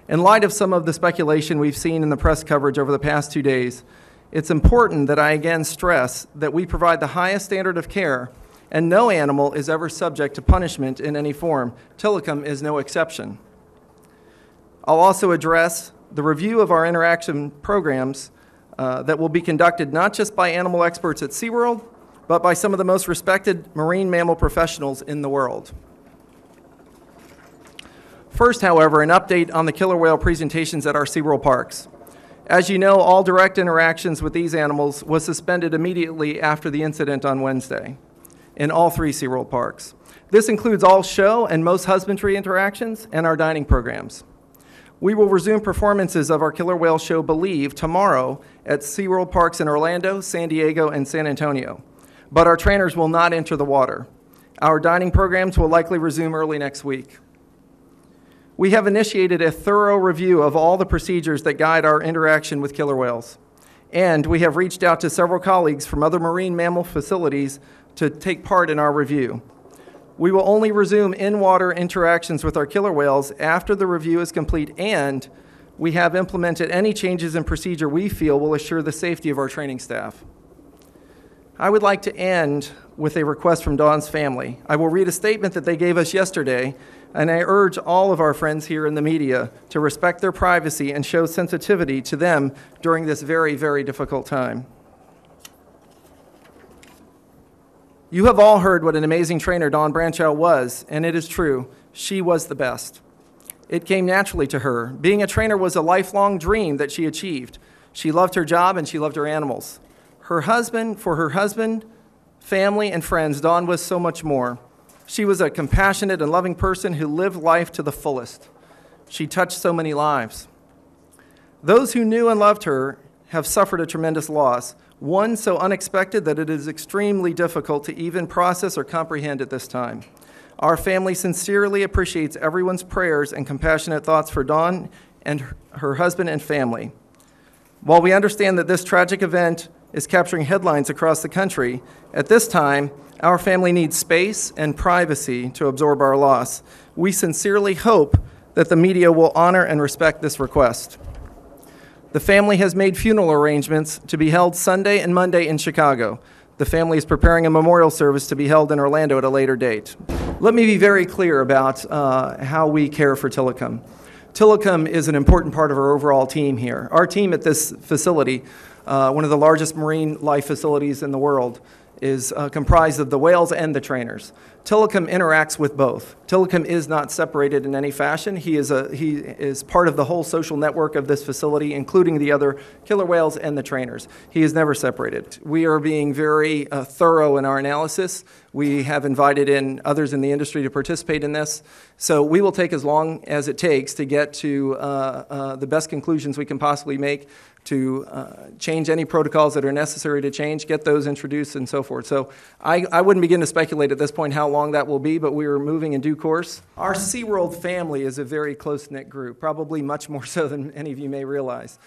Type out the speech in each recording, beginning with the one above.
In light of some of the speculation we've seen in the press coverage over the past 2 days, it's important that I again stress that we provide the highest standard of care, and no animal is ever subject to punishment in any form. Tilikum is no exception. I'll also address the review of our interaction programs that will be conducted not just by animal experts at SeaWorld, but by some of the most respected marine mammal professionals in the world. First, however, an update on the killer whale presentations at our SeaWorld parks. As you know, all direct interactions with these animals was suspended immediately after the incident on Wednesday in all 3 SeaWorld parks. This includes all show and most husbandry interactions and our dining programs. We will resume performances of our killer whale show Believe tomorrow at SeaWorld Parks in Orlando, San Diego, and San Antonio. But our trainers will not enter the water. Our dining programs will likely resume early next week. We have initiated a thorough review of all the procedures that guide our interaction with killer whales. And we have reached out to several colleagues from other marine mammal facilities to take part in our review. We will only resume in-water interactions with our killer whales after the review is complete, and we have implemented any changes in procedure we feel will assure the safety of our training staff. I would like to end with a request from Dawn's family. I will read a statement that they gave us yesterday, and I urge all of our friends here in the media to respect their privacy and show sensitivity to them during this very, very difficult time. You have all heard what an amazing trainer Dawn Brancheau was, and it is true. She was the best. It came naturally to her. Being a trainer was a lifelong dream that she achieved. She loved her job and she loved her animals. For her husband, family, and friends, Dawn was so much more. She was a compassionate and loving person who lived life to the fullest. She touched so many lives. Those who knew and loved her have suffered a tremendous loss, one so unexpected that it is extremely difficult to even process or comprehend at this time. Our family sincerely appreciates everyone's prayers and compassionate thoughts for Dawn and her husband and family. While we understand that this tragic event is capturing headlines across the country, at this time, our family needs space and privacy to absorb our loss. We sincerely hope that the media will honor and respect this request. The family has made funeral arrangements to be held Sunday and Monday in Chicago. The family is preparing a memorial service to be held in Orlando at a later date. Let me be very clear about how we care for Tilikum. Tilikum is an important part of our overall team here. Our team at this facility, one of the largest marine life facilities in the world, is comprised of the whales and the trainers. Tilikum interacts with both. Tilikum is not separated in any fashion. He is part of the whole social network of this facility, including the other killer whales and the trainers. He is never separated. We are being very thorough in our analysis. We have invited in others in the industry to participate in this. So we will take as long as it takes to get to the best conclusions we can possibly make, to change any protocols that are necessary to change, get those introduced, and so forth. So I wouldn't begin to speculate at this point how long that will be, but we are moving in due course. Our SeaWorld family is a very close-knit group, probably much more so than any of you may realize.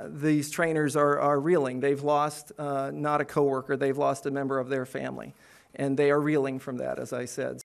These trainers are reeling. They've lost not a coworker, they've lost a member of their family, and they are reeling from that, as I said.